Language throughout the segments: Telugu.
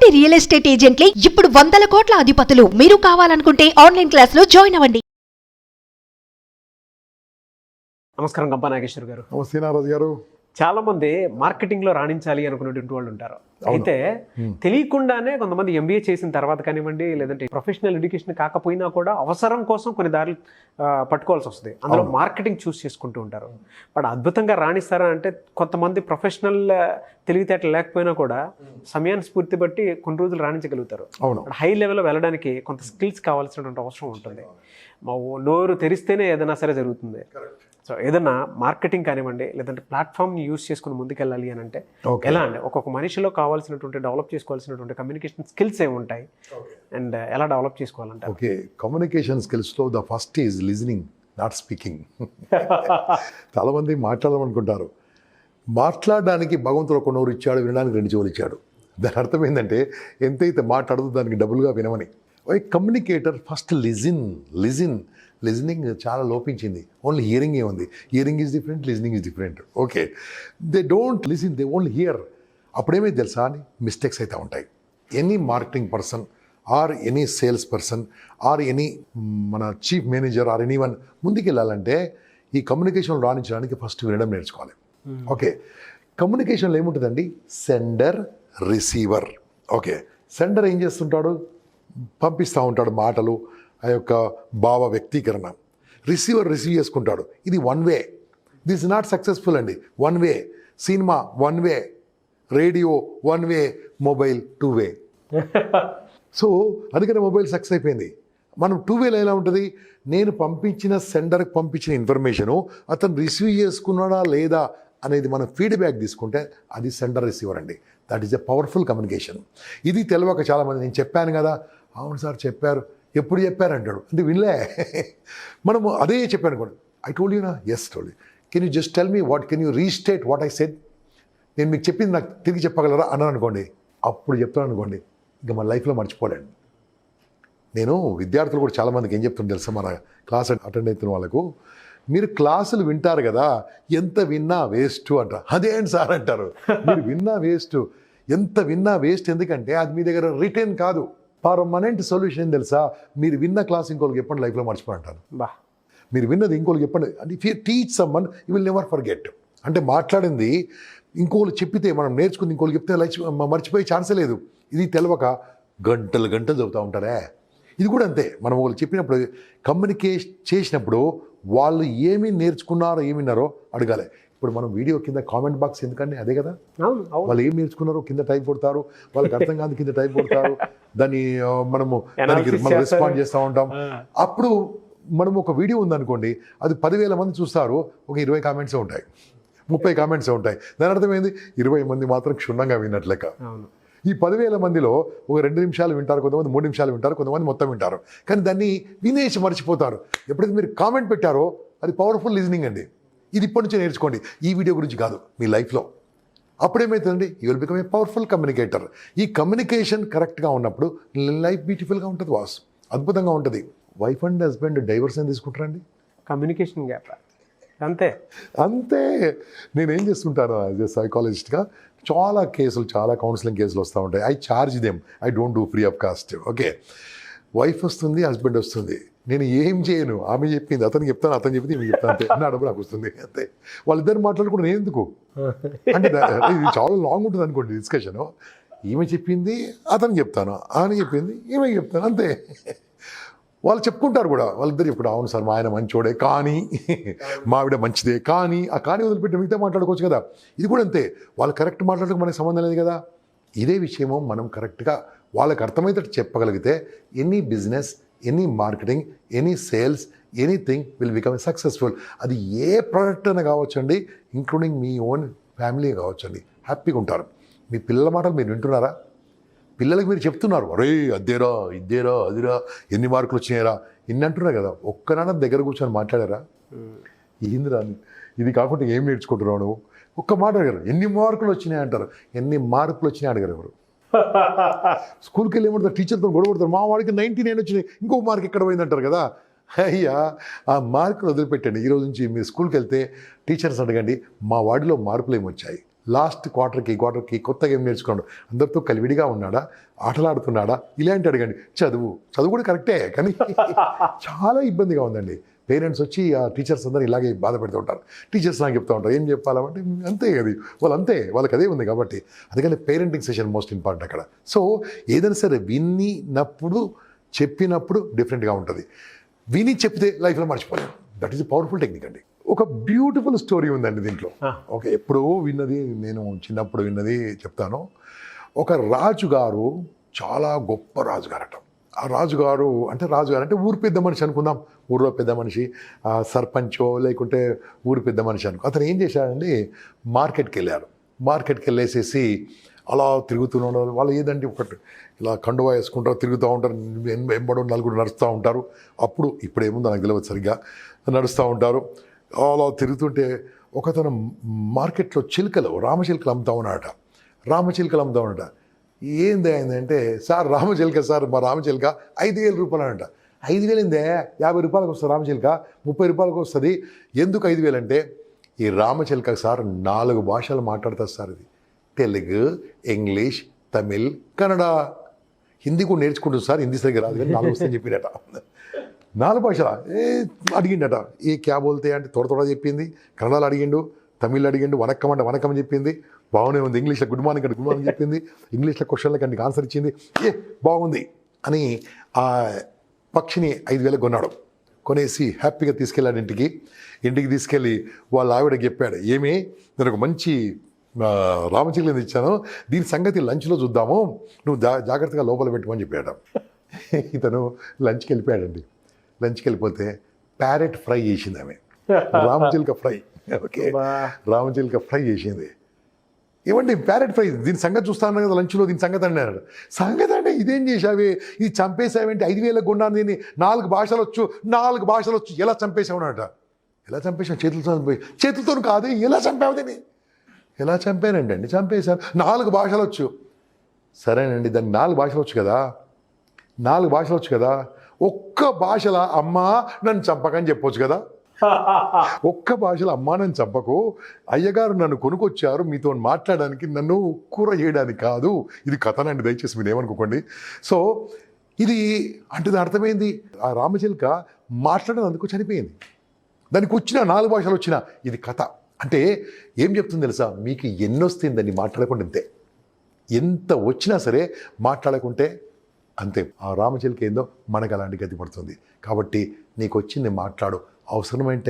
అన్ని రియల్ ఎస్టేట్ ఏజెంట్లే ఇప్పుడు 100 కోట్ల అధిపతులు. మీరు కావాలనుకుంటే ఆన్లైన్ క్లాస్ లో జాయిన్ అవ్వండి. నమస్కారం గంపా నాగేశ్వర్ గారు. నమస్తే నారాజు గారు. చాలా మంది మార్కెటింగ్ లో రాణించాలి అనుకునేటువంటి వాళ్ళు ఉంటారు. అయితే తెలియకుండానే కొంతమంది ఎంబీఏ చేసిన తర్వాత కానివ్వండి, లేదంటే ప్రొఫెషనల్ ఎడ్యుకేషన్ కాకపోయినా కూడా అవసరం కోసం కొన్ని దారులు పట్టుకోవాల్సి వస్తుంది. అందులో మార్కెటింగ్ చూస్ చేసుకుంటూ ఉంటారు. బట్ అద్భుతంగా రాణిస్తారా అంటే కొంతమంది ప్రొఫెషనల్ తెలివితేటలు లేకపోయినా కూడా సమయాన్ని స్ఫూర్తి బట్టి కొన్ని రోజులు రాణించగలుగుతారు. హై లెవెల్లో వెళ్ళడానికి కొంత స్కిల్స్ కావాల్సినటువంటి అవసరం ఉంటుంది. మా నోరు తెరిస్తేనే ఏదైనా సరే జరుగుతుంది. సో ఏదన్నా మార్కెటింగ్ కానివ్వండి, లేదంటే ప్లాట్ఫామ్ని యూస్ చేసుకుని ముందుకెళ్ళాలి అని అంటే ఎలా అండి? ఒక్కొక్క మనిషిలో కావాల్సినటువంటి డెవలప్ చేసుకోవాల్సినటువంటి కమ్యూనికేషన్ స్కిల్స్ ఏమి ఉంటాయి అండ్ ఎలా డెవలప్ చేసుకోవాలంటే? ఓకే, కమ్యూనికేషన్ స్కిల్స్లో the first is listening, not speaking. చాలామంది మాట్లాడాలనుకుంటారు. మాట్లాడడానికి భగవంతుడు ఒక నోరు ఇచ్చాడు, వినడానికి 2 చెవులు ఇచ్చాడు. దాని అర్థం ఏంటంటే ఎంతైతే మాట్లాడదో దానికి డబుల్గా వినమని. కమ్యూనికేటర్ ఫస్ట్ లిజనింగ్ చాలా లోపించింది. ఓన్లీ హియరింగ్ ఉంది. Hearing is different, listening is different. Okay, they don't listen, they only hear. అప్పుడేమైతే తెలుసా అని మిస్టేక్స్ అయితే ఉంటాయి. Any marketing person or any sales person or any మన chief manager or any one ముందుకు వెళ్ళాలంటే ఈ కమ్యూనికేషన్ రాణించడానికి ఫస్ట్ వినడం నేర్చుకోవాలి. ఓకే, కమ్యూనికేషన్లో ఏముంటుందండి? Sender, receiver. ఓకే, సెండర్ ఏం చేస్తుంటాడు? పంపిస్తూ ఉంటాడు మాటలు, ఆ యొక్క భావ వ్యక్తీకరణ. రిసీవర్ రిసీవ్ చేసుకుంటాడు. ఇది 1 వే. దిస్ ఇస్ నాట్ సక్సెస్ఫుల్ అండి. 1 వే. సినిమా 1 వే, రేడియో 1 వే, మొబైల్ 2 వే. సో అందుకనే మొబైల్ సక్సెస్ అయిపోయింది. మనం 2 వేలో ఎలా ఉంటుంది? నేను పంపించిన సెండర్కి పంపించిన ఇన్ఫర్మేషను అతను రిసీవ్ చేసుకున్నాడా లేదా అనేది మనం ఫీడ్బ్యాక్ తీసుకుంటే అది సెండర్ రిసీవర్ అండి. That is a powerful communication. ఇది తెలియక చాలామంది నేను చెప్పాను కదా, అవును సార్ చెప్పారు, ఎప్పుడు చెప్పారు అంటాడు. అంటే వినలే. మనము అదే చెప్పాను అనుకోండి, ఐ టోల్డ్ యూ నా, as told you, can you just tell me what, can you restate what I said, నేను మీకు చెప్పింది నాకు తిరిగి చెప్పగలరా అన్నాను అనుకోండి, అప్పుడు చెప్తాను అనుకోండి, ఇంకా మన లైఫ్లో మర్చిపోలేండి. నేను విద్యార్థులు కూడా చాలామందికి ఏం చెప్తుంది తెలుసా, మన క్లాస్ అటెండ్ అవుతున్న వాళ్ళకు, మీరు క్లాసులు వింటారు కదా, ఎంత విన్నా వేస్ట్ అంట. అదేంటి సార్ అంటారు, మీరు విన్నా వేస్ట్. ఎంత విన్నా వేస్ట్, ఎందుకంటే అది మీ దగ్గర రిటర్న్ కాదు. పర్మనెంట్ సొల్యూషన్ తెలుసా, మీరు విన్న క్లాస్ ఇంకోళ్ళకి చెప్పండి, లైఫ్లో మర్చిపోంటారు. మీరు విన్నది ఇంకోళ్ళకి చెప్పండి. అంటే if you teach someone you will never forget. అంటే మాట్లాడింది ఇంకోళ్ళు చెప్పితే, మనం నేర్చుకుంది ఇంకోళ్ళకి చెప్తే మర్చిపోయే ఛాన్సే లేదు. ఇది తెలవక గంటలు చదువుతూ ఉంటారే. ఇది కూడా అంతే. మనం వాళ్ళు చెప్పినప్పుడు కమ్యూనికేట్ చేసినప్పుడు వాళ్ళు ఏమి నేర్చుకున్నారో ఏమి విన్నారో అడగాలి. ఇప్పుడు మనం వీడియో కింద కామెంట్ బాక్స్ ఎందుకండి అదే కదా, వాళ్ళు ఏం నేర్చుకున్నారో కింద టైప్ కొడతారు, వాళ్ళకి అర్థం కాదు కింద టైప్ కొడతారు, దాన్ని మనం రెస్పాండ్ చేస్తూ ఉంటాం. అప్పుడు మనం ఒక వీడియో ఉందనుకోండి, అది 10,000 మంది చూస్తారు, ఒక 20 కామెంట్స్ ఉంటాయి, 30 కామెంట్స్ ఉంటాయి. దాని అర్థమైంది 20 మంది మాత్రం క్షుణ్ణంగా విన్నట్లెక్క. ఈ 10,000 మందిలో ఒక 2 నిమిషాలు వింటారు, కొంతమంది 3 నిమిషాలు వింటారు, కొంతమంది మొత్తం వింటారు. కానీ దాన్ని వినేసి మర్చిపోతారు. ఎప్పుడైతే మీరు కామెంట్ పెట్టారో అది పవర్ఫుల్ లిజనింగ్ అండి. ఇది ఇప్పటి నుంచే నేర్చుకోండి, ఈ వీడియో గురించి కాదు, మీ లైఫ్లో. అప్పుడేమవుతుందండి, you will become a powerful communicator. ఈ కమ్యూనికేషన్ కరెక్ట్గా ఉన్నప్పుడు లైఫ్ బ్యూటిఫుల్గా ఉంటుంది, వాస్ అద్భుతంగా ఉంటుంది. వైఫ్ అండ్ హస్బెండ్ డైవర్స్ అని తీసుకుంటారండి, కమ్యూనికేషన్ గ్యాప్ అంతే. నేనేం చేస్తుంటాను యాజ్ ఎ సైకాలజిస్ట్గా, చాలా కేసులు, చాలా కౌన్సిలింగ్ కేసులు వస్తూ ఉంటాయి. I charge them, I don't do free of cost. Okay, wife వస్తుంది, హస్బెండ్ వస్తుంది, నేను ఏం చేయను, ఆమె చెప్పింది అతనికి చెప్తాను, అతను చెప్పింది ఈమె చెప్తాను, అంతే. నా డబ్బు నాకు వస్తుంది, అంతే. వాళ్ళిద్దరు మాట్లాడుకుంటే నేను ఎందుకు అంటే ఇది చాలా లాంగ్ ఉంటుంది అనుకోండి డిస్కషను. ఈమె చెప్పింది అతను చెప్తాను, ఆమె చెప్పింది ఈమె చెప్తాను, అంతే. వాళ్ళు చెప్పుకుంటారు కూడా, వాళ్ళిద్దరు చెప్పుకుంటారు, అవును సార్ మా ఆయన మంచోడే కానీ, మా ఆవిడ మంచిదే కానీ, ఆ కానీ వదిలిపెట్టి మిగతా మాట్లాడుకోవచ్చు కదా. ఇది కూడా అంతే. వాళ్ళు కరెక్ట్ మాట్లాడడానికి మనకి సంబంధం లేదు కదా. ఇదే విషయము మనం కరెక్ట్గా వాళ్ళకి అర్థమయ్యేటట్టు చెప్పగలిగితే any business, any marketing, any sales, anything will become successful. అది ఏ ప్రోడక్ట్ అయినా కావచ్చండి, ఇంక్లూడింగ్ మీ ఓన్ ఫ్యామిలీ కావచ్చండి. హ్యాపీగా ఉంటారు. మీ పిల్లల మాటలు మీరు వింటున్నారా? పిల్లలకి మీరు చెప్తున్నారు, అరే అదేరా ఇదేరా అదిరా, ఎన్ని మార్కులు వచ్చినాయరా, ఇన్ని అంటున్నారు కదా. ఒక్కనాన్న దగ్గర కూర్చొని మాట్లాడారా, ఏందిరా ఇది కాకుండా ఏం నేర్చుకుంటున్నావు నువ్వు, ఒక్క మాట అడిగారు. ఎన్ని మార్కులు వచ్చినాయి అంటారు, ఎన్ని మార్కులు వచ్చినాయి అడిగారు ఎవరు? స్కూల్కి వెళ్ళి ఏమంటారు, టీచర్తో గొడవ పడతారు, మా వాడికి 99 వచ్చినాయి, ఇంకో మార్క్ ఎక్కడ పోయిందంటారు కదా. అయ్యా ఆ మార్కులు వదిలిపెట్టండి. ఈరోజు నుంచి మీరు స్కూల్కి వెళ్తే టీచర్స్ అడగండి, మా వాడిలో మార్కులు ఏమొచ్చాయి, లాస్ట్ క్వార్టర్కి కొత్త గేమ్ నేర్చుకోండు, అందరితో కలివిడిగా ఉన్నాడా, ఆటలాడుతున్నాడా, ఇలాంటి అడగండి. చదువు కూడా కరెక్టే, కానీ చాలా ఇబ్బందిగా ఉందండి. పేరెంట్స్ వచ్చి ఆ టీచర్స్ అందరూ ఇలాగే బాధ పెడుతూ ఉంటారు. టీచర్స్ నాకు చెప్తూ ఉంటారు, ఏం చెప్పాలంటే అంతే అది వాళ్ళకి అదే ఉంది కాబట్టి. అందుకని పేరెంటింగ్ సెషన్ మోస్ట్ ఇంపార్టెంట్ అక్కడ. సో ఏదైనా సరే విన్నప్పుడు చెప్పినప్పుడు డిఫరెంట్గా ఉంటుంది. విని చెప్తే లైఫ్లో మర్చిపోలేము. దట్ ఈస్ పవర్ఫుల్ టెక్నిక్ అండి. ఒక బ్యూటిఫుల్ స్టోరీ ఉందండి దీంట్లో. ఓకే, ఎప్పుడో విన్నది, నేను చిన్నప్పుడు విన్నది చెప్తాను. ఒక రాజుగారు, చాలా గొప్ప రాజుగారట. ఆ రాజుగారు అంటే ఊరు పెద్ద మనిషి అనుకుందాం, ఊర్లో పెద్ద మనిషి, సర్పంచో లేకుంటే ఊరు పెద్ద మనిషి అనుకో. అతను ఏం చేశాడండి, మార్కెట్కి వెళ్ళేసేసి అలా తిరుగుతున్నాడు. వాళ్ళు ఏదంటే ఒకటి ఇలా కండువా వేసుకుంటారు, తిరుగుతూ ఉంటారు, వెంబడి నలుగురు నడుస్తూ ఉంటారు. ఇప్పుడేముందో నాకు తెలియదు, సరిగ్గా నడుస్తూ ఉంటారు. అలా తిరుగుతుంటే ఒకతను మార్కెట్లో రామచిలుకలు అమ్ముతా ఉన్నాడట. ఏంది అయిందంటే, సార్ రామచిలుక సార్, మా రామచిలుక 5,000 రూపాయలు అంట. 5,000 ఏందే, 50 రూపాయలకు వస్తుంది రామచిలుక, 30 రూపాయలకు వస్తుంది. ఎందుకు 5,000 అంటే, ఈ రామచిలుక సార్ 4 భాషలు మాట్లాడతారు సార్. ఇది తెలుగు, ఇంగ్లీష్, తమిళ్, కన్నడ, హిందీ కూడా నేర్చుకుంటుంది సార్. హిందీ సరిగ్గా రాదు కానీ 4 వస్తాయని చెప్పినట. 4 భాషల అడిగిండట. ఏ క్యా బోల్తే అంటే తోడ చెప్పింది, కన్నడలో అడిగిండు, తమిళ్ అడిగిండు, వనక్కం అంటే వనక్కం చెప్పింది, బాగానే ఉంది. ఇంగ్లీష్లో గుడ్ మార్నింగ్ అంటే గుడ్ మార్నింగ్ చెప్పింది, ఇంగ్లీష్లో క్వశ్చన్లకి అన్ని ఆన్సర్ ఇచ్చింది. బాగుంది అని ఆ పక్షిని 5,000 కొన్నాడు. కొనేసి హ్యాపీగా తీసుకెళ్ళాడు ఇంటికి తీసుకెళ్ళి వాళ్ళ ఆవిడకి చెప్పాడు, ఏమి నేను ఒక మంచి రామచిలుకని ఇచ్చాను, దీని సంగతి లంచ్లో చూద్దాము, నువ్వు జాగ్రత్తగా లోపల పెట్టుకోని చెప్పాడు. ఇతను లంచ్కి వెళ్ళిపోతే ప్యారెట్ ఫ్రై చేసింది ఆమె, రామచిలుక ఫ్రై. ఓకే, రామచిలుక ఫ్రై చేసింది. ఏమండి ప్యారెట్ ఫ్రై, దీని సంగతి చూస్తాను కదా లంచ్లో, దీని సంగతి అన్నాడు. సంగతి అంటే ఇదేం చేసావే, ఇది చంపేసావేంటి, 5,000 కొన్నాను దీన్ని, 4 భాషలు వచ్చు, ఎలా చంపేసావునట. ఎలా చంపేసావు, చేతులతో కాదు, ఎలా చంపావు దీన్ని. ఎలా చంపానండి, చంపేశాను, 4 భాషలు వచ్చు. సరేనండి, దాన్ని 4 భాషలు వచ్చు కదా, ఒక్క భాషలో అమ్మా నన్ను చంపకని చెప్పొచ్చు కదా. ఒక్క భాషలో అమ్మా నన్ను చంపకు, అయ్యగారు నన్ను కొనుక్కొచ్చారు మీతో మాట్లాడడానికి, నన్ను కూర చేయడానికి కాదు. ఇది కథనండి, దయచేసి మీరు ఏమనుకోకండి. సో ఇది అంటే దాని అర్థమైంది, ఆ రామచిలుక మాట్లాడినందుకు చనిపోయింది. దానికి వచ్చిన 4 భాషలు వచ్చినా ఇది కథ. అంటే ఏం చెప్తుంది తెలుసా, మీకు ఎన్నొస్తుంది దాన్ని మాట్లాడకుండా అంతే, ఎంత వచ్చినా సరే మాట్లాడకుంటే అంతే. ఆ రామచిలుక ఏందో మనకు అలాంటి గతి పడుతుంది. కాబట్టి నీకు వచ్చింది మాట్లాడు, అవసరమైన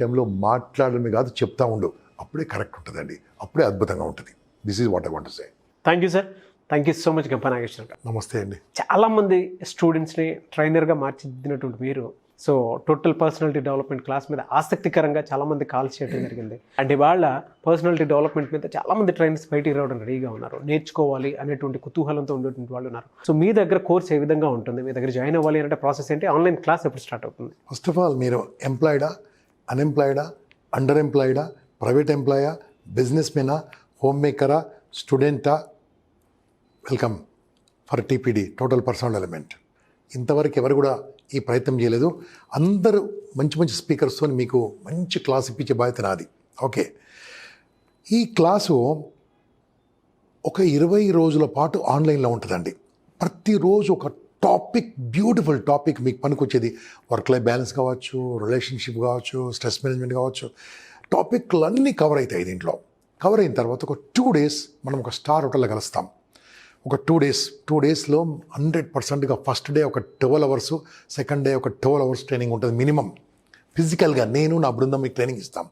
టైంలో మాట్లాడమే కాదు, చెప్తా ఉండు, అప్పుడే కరెక్ట్ ఉంటుందండి, అప్పుడే అద్భుతంగా ఉంటుంది. This is what I want to say. Thank you sir, thank you so much గంప నాగేశ్వర్ గారు. నమస్తే అండి. చాలామంది స్టూడెంట్స్ని ట్రైనర్గా మార్చిదిద్దినటువంటి మీరు, so total personality development class మీద ఆసక్తికరంగా చాలామంది కాల్స్ చేయడం జరిగింది. అంటే వాళ్ళ పర్సనాలిటీ డెవలప్మెంట్ మీద చాలామంది ట్రైనర్స్ బయటికి రావడం రెడీగా ఉన్నారు, నేర్చుకోవాలి అనేటువంటి కుతూహలంతో ఉండేటువంటి వాళ్ళు ఉన్నారు. సో మీ దగ్గర కోర్స్ ఏ విధంగా ఉంటుంది, మీ దగ్గర జాయిన్ అవ్వాలి అంటే ప్రాసెస్ ఏంటి, ఆన్లైన్ క్లాస్ ఎప్పుడు స్టార్ట్ అవుతుంది? ఫస్ట్ ఆఫ్ ఆల్ మీరు ఎంప్లాయిడా, అన్ఎంప్లాయిడా, అండర్ ఎంప్లాయిడా, ప్రైవేట్ ఎంప్లాయా, బిజినెస్ మెనా, హోమ్ మేకరా, స్టూడెంటా, welcome for TPD, total personal development. ఇంతవరకు ఎవరు కూడా ఈ ప్రయత్నం చేయలేదు. అందరూ మంచి స్పీకర్స్తో మీకు మంచి క్లాస్ ఇప్పించే బాధ్యత నాది. ఓకే, ఈ క్లాసు ఒక 20 రోజుల పాటు ఆన్లైన్లో ఉంటుందండి. ప్రతిరోజు ఒక టాపిక్, బ్యూటిఫుల్ టాపిక్ మీకు పనికొచ్చేది. వర్క్ లైఫ్ బ్యాలెన్స్ కావచ్చు, రిలేషన్షిప్ కావచ్చు, స్ట్రెస్ మేనేజ్మెంట్ కావచ్చు, టాపిక్లు అన్నీ కవర్ అవుతాయి దీంట్లో. కవర్ అయిన తర్వాత ఒక 2 days మనం ఒక స్టార్ హోటల్లో కలుస్తాం. ఒక 2 daysలో 100%గా ఫస్ట్ డే ఒక 12 hours, సెకండ్ డే ఒక 12 hours ట్రైనింగ్ ఉంటుంది మినిమం. ఫిజికల్గా నేను నా బృందం మీకు ట్రైనింగ్ ఇస్తాం.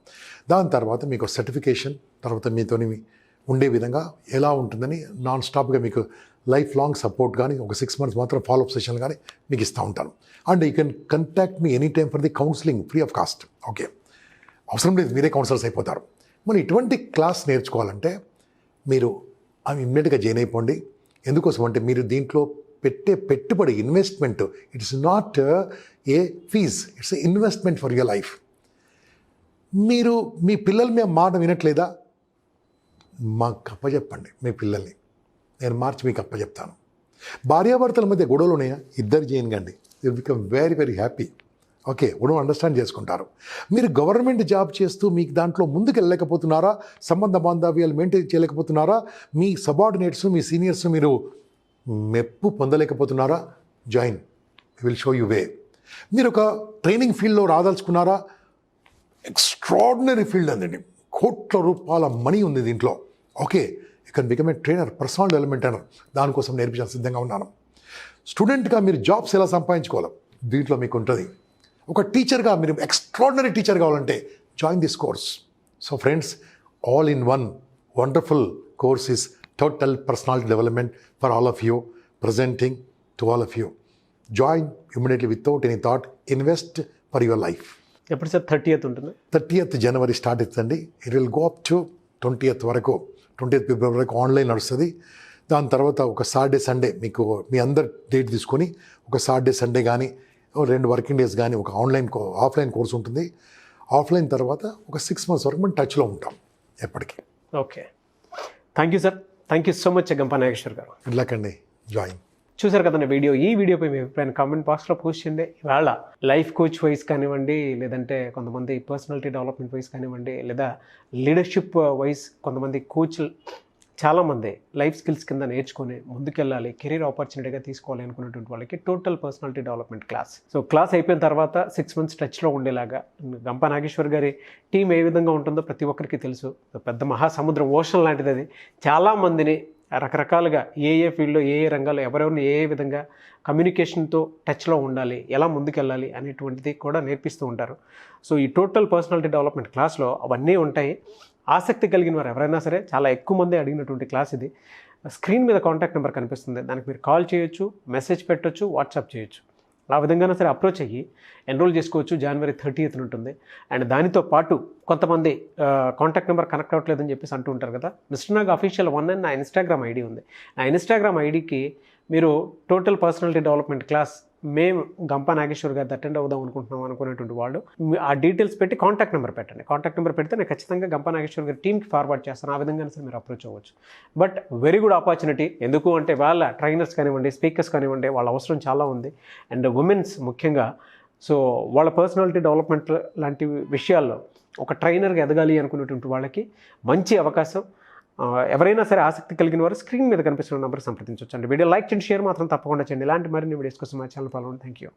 దాని తర్వాత మీకు సర్టిఫికేషన్, తర్వాత మీతో ఉండే విధంగా ఎలా ఉంటుందని నాన్ స్టాప్గా మీకు లైఫ్ లాంగ్ సపోర్ట్ కానీ, ఒక 6 months మాత్రం ఫాలోఅప్ సెషన్ కానీ మీకు ఇస్తూ ఉంటాను. And you can contact me any time for the counselling free of cost. Okay, అవసరం లేదు, మీరే కౌన్సిలర్స్ అయిపోతారు. మరి ఇటువంటి క్లాస్ నేర్చుకోవాలంటే మీరు ఇమ్మీడియట్గా జాయిన్ అయిపోండి. ఎందుకోసం అంటే మీరు దీంట్లో పెట్టే పెట్టుబడి, investment, it's not a fees, it's a investment for your life. మీరు మీ పిల్లలు మేము మాట వినట్లేదా, మాకు అప్పచెప్పండి మీ పిల్లల్ని, నేను మార్చి మీకు అప్పచెప్తాను. భార్యాభర్తల మధ్య గొడవలు ఉన్నాయా, ఇద్దరు చేయనుగండి, you become very happy. Okay, ఇప్పుడు అండర్స్టాండ్ చేసుకుంటారు. మీరు గవర్నమెంట్ జాబ్ చేస్తూ మీకు దాంట్లో ముందుకు వెళ్ళలేకపోతున్నారా, సంబంధ బాంధవ్యాలు మెయింటైన్ చేయలేకపోతున్నారా, మీ సబార్డినేట్స్ మీ సీనియర్స్ మీరు మెప్పు పొందలేకపోతున్నారా, జాయిన్, విల్ షో యూ వే. మీరు ఒక ట్రైనింగ్ ఫీల్డ్లో రాదలుచుకున్నారా, ఎక్స్ట్రాడినరీ ఫీల్డ్ అందండి, కోట్ల రూపాయల మనీ ఉంది దీంట్లో. Okay, you can become a trainer, personal development trainer, దానికోసం నేర్పించాల్సి సిద్ధంగా ఉన్నాను. స్టూడెంట్గా మీరు జాబ్స్ ఎలా సంపాదించుకోవాలి దీంట్లో మీకు ఉంటుంది. ఒక టీచర్గా మీరు ఎక్స్ట్రాడినరీ టీచర్ కావాలంటే join this course. So friends, all in one wonderful course is total personality development for all of you, presenting to all of you. Join immediately without any thought. Invest for your life. ఎప్పుడు సార్ 30th ఉంటుంది? 30th January స్టార్ట్ అవుతుందండి. It will go up to 20th వరకు, 20th February వరకు ఆన్లైన్ నడుస్తుంది. దాని తర్వాత ఒక సాటర్డే సండే మీకు మీ అందరు డేట్ తీసుకొని ఒక సాటర్డే సండే కానీ 2 వర్కింగ్ డేస్ కానీ ఒక ఆఫ్లైన్ కోర్స్ ఉంటుంది. ఆఫ్లైన్ తర్వాత ఒక 6 months వరకు మనం టచ్లో ఉంటాం ఎప్పటికీ. Okay, thank you sir, thank you so much Gampa Nageshwar garu. Good luck అండి, జాయిన్. చూసారు కదండి ఈ వీడియోపై మీ అభిప్రాయం కామెంట్ బాక్స్లో పోస్ట్ చేయండి. ఇవాళ లైఫ్ కోచ్ వైజ్ కానివ్వండి, లేదంటే కొంతమంది పర్సనాలిటీ డెవలప్మెంట్ వైజ్ కానివ్వండి, లేదా లీడర్షిప్ వైజ్ కొంతమంది కోచ్లు చాలామంది లైఫ్ స్కిల్స్ కింద నేర్చుకొని ముందుకెళ్ళాలి, కెరీర్ ఆపర్చునిటీగా తీసుకోవాలి అనుకున్నటువంటి వాళ్ళకి total personality development class. So class అయిపోయిన తర్వాత 6 months టచ్లో ఉండేలాగా గంపా నాగేశ్వర్ గారి టీం ఏ విధంగా ఉంటుందో ప్రతి ఒక్కరికి తెలుసు. పెద్ద మహాసముద్రం, ఓషన్ లాంటిది అది. చాలామందిని రకరకాలుగా ఏ ఫీల్డ్లో ఏ రంగాల్లో ఎవరెవరిని ఏ విధంగా కమ్యూనికేషన్తో టచ్లో ఉండాలి, ఎలా ముందుకెళ్ళాలి అనేటువంటిది కూడా నేర్పిస్తూ ఉంటారు. సో ఈ టోటల్ పర్సనాలిటీ డెవలప్మెంట్ క్లాస్లో అవన్నీ ఉంటాయి. ఆసక్తి కలిగిన వారు ఎవరైనా సరే, చాలా ఎక్కువ మంది అడిగినటువంటి క్లాస్ ఇది. స్క్రీన్ మీద కాంటాక్ట్ నెంబర్ కనిపిస్తుంది, దానికి మీరు కాల్ చేయొచ్చు, మెసేజ్ పెట్టొచ్చు, వాట్సాప్ చేయొచ్చు. ఆ విధంగా సరే అప్రోచ్ అయ్యి ఎన్రోల్ చేసుకోవచ్చు. January 30th ఉంటుంది. అండ్ దానితో పాటు కొంతమంది కాంటాక్ట్ నెంబర్ కనెక్ట్ అవ్వట్లేదని చెప్పేసి అంటూ ఉంటారు కదా. మిస్టర్ నాగ్ అఫీషియల్ 1 అని నా ఇన్స్టాగ్రామ్ ఐడి ఉంది. నా ఇన్స్టాగ్రామ్ ఐడికి మీరు టోటల్ పర్సనాలిటీ డెవలప్మెంట్ క్లాస్ మేము గంపా నాగేశ్వర్ గారిది అటెండ్ అవుదాం అనుకుంటున్నాం అనుకునేటువంటి వాళ్ళు ఆ డీటెయిల్స్ పెట్టి కాంటాక్ట్ నెంబర్ పెట్టండి. కాంటాక్ట్ నెంబర్ పెడితే నేను ఖచ్చితంగా గంపా నాగేశ్వర్ గారి టీమ్కి ఫార్వర్డ్ చేస్తాను. ఆ విధంగా సరే మీరు అప్రోచ్ అవ్వచ్చు. But very good opportunity. ఎందుకు అంటే వాళ్ళ ట్రైనర్స్ కానివ్వండి, స్పీకర్స్ కానివ్వండి, వాళ్ళ అవసరం చాలా ఉంది. అండ్ ఉమెన్స్ ముఖ్యంగా. సో వాళ్ళ పర్సనాలిటీ డెవలప్మెంట్ లాంటి విషయాల్లో ఒక ట్రైనర్గా ఎదగాలి అనుకునేటువంటి వాళ్ళకి మంచి అవకాశం. ఎవరైనా సరే ఆసక్తి కలిగిన వారు స్క్రీన్ మీద కనిపిస్తున్న నెంబర్ సంప్రదించవచ్చు అండి. వీడియో లైక్ చేయండి, షేర్ మాత్రం తప్పకుండా చేయండి. ఇలాంటి మరిన్ని వీడియోస్ కోసం మా ఛానల్ ఫాలో అవ్వండి. Thank you.